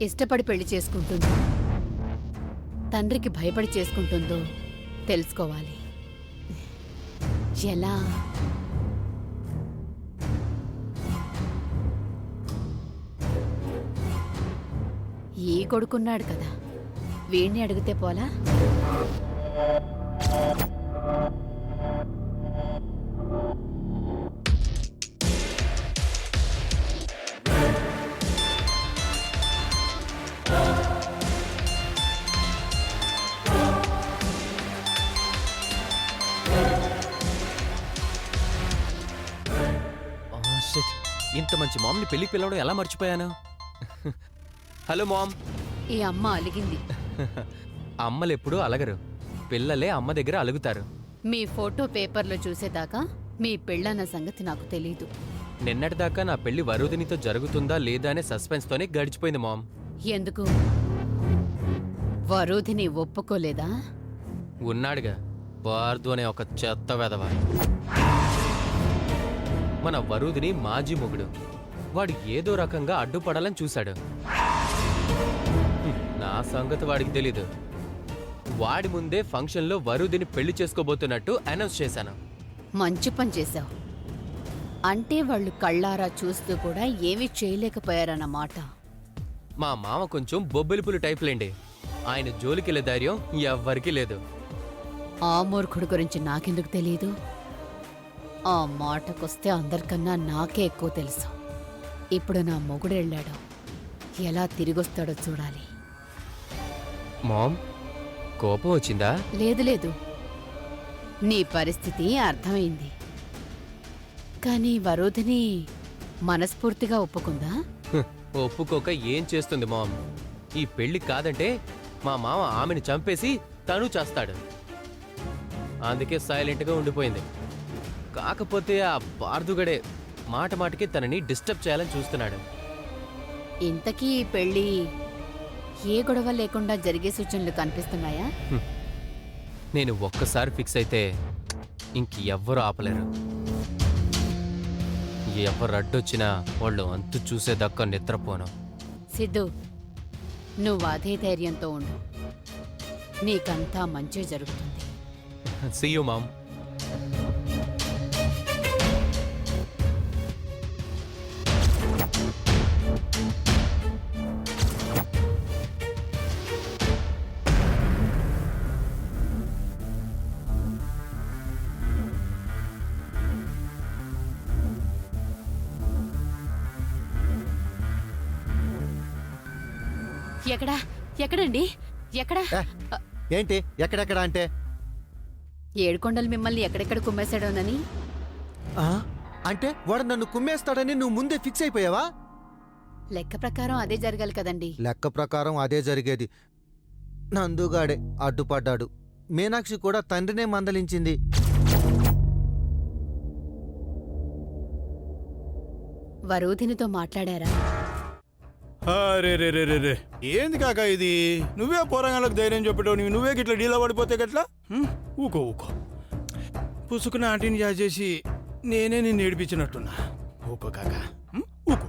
ఇష్టపడి పెళ్లి చేసుకుంటుందో తండ్రికి భయపడి చేసుకుంటుందో తెలుసుకోవాలి. ఎలా? ఈ కొడుకున్నాడు కదా, వీణ్ణి అడిగితే పోలా? ఇంత మంచి మామ్ని పెళ్లికి పిలవడం ఎలా మర్చిపోయాను? Hello mom. ఈ అమ్మ అలిగింది. అమ్మలెప్పుడూ అలగరు, పిల్లలే అమ్మ దగ్గర అలుగుతారు. మీ ఫోటో పేపర్లో చూసేదాకా మీ పెళ్ళన్న సంగతి నాకు తెలీదు. నిన్నటిదాకా నా పెళ్లి వరుదినితో జరుగుతుందా లేదా అనే సస్పెన్స్తోనే గడిచిపోయింది మామ్. ఎందుకు? వరుధిని ఒప్పుకోలేదా? ఉన్నాడుగా పార్దు అనే ఒక చెత్త వెధవ. మన వరుదిని మాజీ మొగుడు. వాడు ఏదో రకంగా అడ్డుపడాలని చూశాడు. నా సంగతి వాడికి తెలీదు. వాడి ముందే ఫంక్షన్లో వరుదిని పెళ్లి చేసుకోబోతున్నట్టు అనౌన్స్ చేశాను. మంచి పని చేశావు. అంటే వాళ్ళు కళ్ళారా చూస్తూ కూడా ఏమీ చేయలేకపోయారన్నమాట. మా మామ కొంచెం బొబ్బిలిపులు టైప్లేండి. ఆయన జోలికెళ్లే ధైర్యం ఎవ్వరికీ లేదు. ఆ మూర్ఖుడి గురించి నాకెందుకు తెలీదు? ఆ మాటకొస్తే అందరికన్నా నాకే ఎక్కువ తెలుసు. ఇప్పుడు నా మొగుడు వెళ్ళాడు, ఎలా తిరిగొస్తాడో చూడాలి. మామ్, కోపం వచ్చిందా? లేదు లేదు, నీ పరిస్థితి అర్థమైంది. కానీ వరుధిని మనస్ఫూర్తిగా ఒప్పుకుందా? ఒప్పుకోక ఏం చేస్తుంది మామ్? ఈ పెళ్లి కాదంటే మా మామ ఆమెను చంపేసి తను చేస్తాడు. అందుకే సైలెంట్గా ఉండిపోయింది. కాకపోతే ఆ పార్దుగడే మాట మాటకి తనని డిస్టర్బ్ చేయాలని చూస్తున్నాడు. ఇంతకీ ఈ పెళ్ళి ఏ గొడవ లేకుండా జరిగే సూచనలు కనిపిస్తున్నాయా? నేను ఒక్కసారి ఫిక్స్ అయితే ఇంకెవ్వరూ ఆపలేరు. ఎవరు అడ్డొచ్చినా వాళ్ళు అంతు చూసేదక్క నిద్రపోను. సిద్ధు, నువ్వు అదే ధైర్యంతో ఉండు. నీకంతా మంచి జరుగుతుంది. See you, Mom. ఎక్కడా? ఎక్కడండి? ఎక్కడా? ఏంటి ఎక్కడెక్కడ అంటే? ఏడుకొండలు మిమ్మల్ని ఎక్కడెక్కడ కుమ్మేశాడోనని. అంటే వాడు నన్ను కుమ్మేస్తాడని నువ్వు ముందే ఫిక్స్ అయిపోయావా? లెక్క ప్రకారం అదే జరగాలి కదండి. లెక్క ప్రకారం అదే జరిగేది. నందుగాడే అడ్డుపడ్డాడు. మీనాక్షి కూడా తండ్రినే మందలించింది. వరుధినితో మాట్లాడారా? రే ఏంది కాక ఇది? నువ్వే పోరంగాలకు ధైర్యం చెప్పటవు, నువ్వే గిట్లా డీలా పడిపోతే గట్లా? ఊకో ఊకో, పుసుకుని ఆంటీని చేసి నేనే నిన్ను ఏడిపించినట్టున్నా. ఊకో కాక, ఊకో.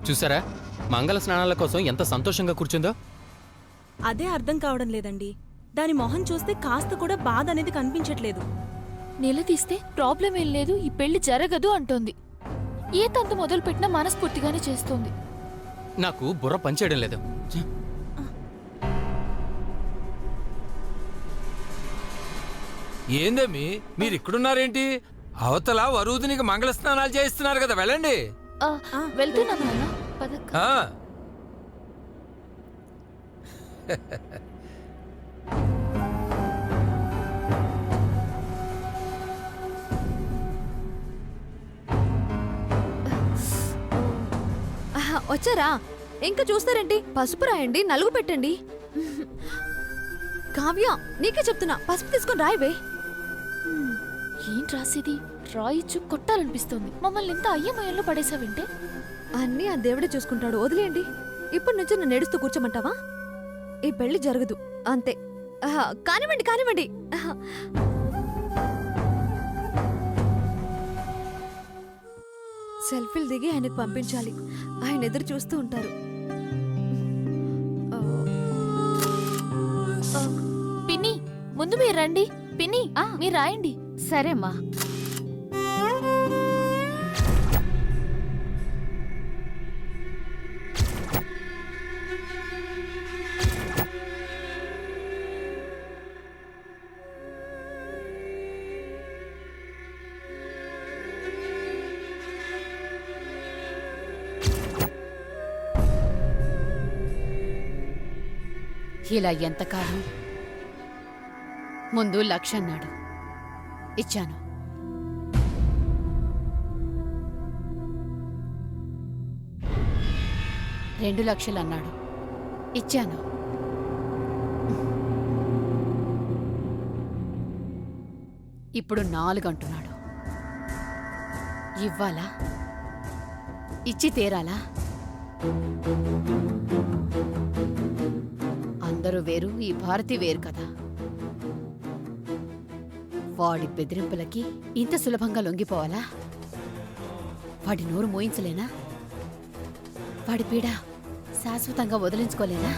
చూసారా మంగళ స్నానాల కోసం ఎంత సంతోషంగా కూర్చుందో? అదే అర్థం కావడం లేదండి. దాని మొహం చూస్తే కాస్త కూడా బాధ అనేది కనిపించట్లేదు. నిలదీస్తే ప్రాబ్లం ఏం లేదు, ఈ పెళ్లి జరగదు అంటోంది. ఏ తంతు మొదలు పెట్టినా మనస్ఫూర్తిగానే చేస్తోంది. నాకు బుర్ర పనిచేయడం లేదు. ఏందమ్మీ మీరిక్కడున్నారేంటి? అవతల వరుదినికి మంగళ స్నానాలు చేయిస్తున్నారు కదా, వెళ్ళండి. వెళ్తున్నా నాన్న, పదక్క. వచ్చారా? ఇంకా చూస్తారేంటి? పసుపు రాయండి, నలుగు పెట్టండి. కావ్య, నీకే చెప్తున్నా, పసుపు తీసుకొని రాయవే. ఏం రాసేది? రాయిచ్చు కొట్టాలనిపిస్తోంది. మమ్మల్ని ఇంత అయ్యమయంలో పడేసావంటే? అన్నీ ఆ దేవుడే చూసుకుంటాడు, వదిలేయండి. ఇప్పటి నుంచి నన్ను ఏడుస్తూ కూర్చోమంటావా? ఈ పెళ్లి జరగదు అంతే. కానివ్వండి కానివ్వండి. సెల్ఫీలు దిగి ఆయనకు పంపించాలి. ఆయన ఎదురు చూస్తూ ఉంటారు. పిన్ని, ముందు మీరు రండి. పిన్ని, మీరు రాయండి. సరేమ్మా. ఇలా ఎంతకాలం? ముందు 1,00,000 అన్నాడు, ఇచ్చాను. $2,00,000 అన్నాడు, ఇచ్చాను. ఇప్పుడు 4 అంటున్నాడు. ఇవ్వాలా? ఇచ్చి తీరాలా? అందరూ వేరు, ఈ భారతి వేరు కదా. వాడి బెదిరింపులకి ఇంత సులభంగా లొంగిపోవాలా? వాడి నోరు మోయించలేనా? వాడి పీడ శాశ్వతంగా వదిలించుకోలేనా?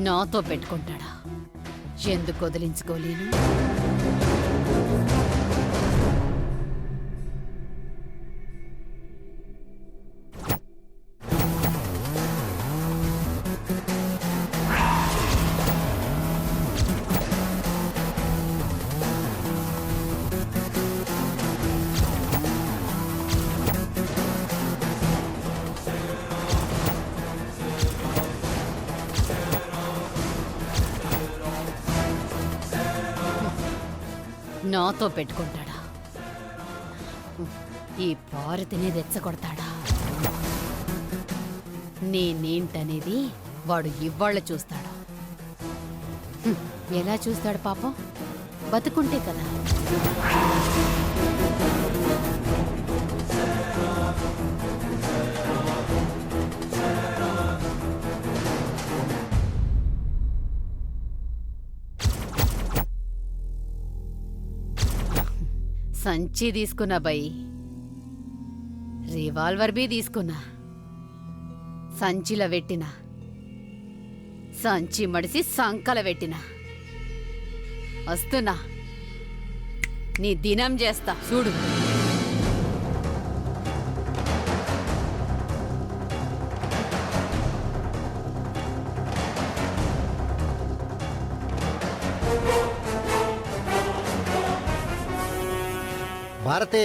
నాతో పెట్టుకుంటాడా? ఎందుకు వదిలించుకోలేను? నాతో పెట్టుకుంటాడా? ఈ భారతిని రెచ్చగొడతాడా? నేనేంటనేది వాడు ఇవాళ చూస్తాడు. ఎలా చూస్తాడు పాపం? బతుకుంటే కదా. సంచి తీసుకున్నా బై, రివాల్వర్ బీ తీసుకున్నా. సంచిలో పెట్టిన, సంచి మడిసి సంకల పెట్టిన. వస్తున్నా, నీ దినం చేస్తా చూడు. భారతే,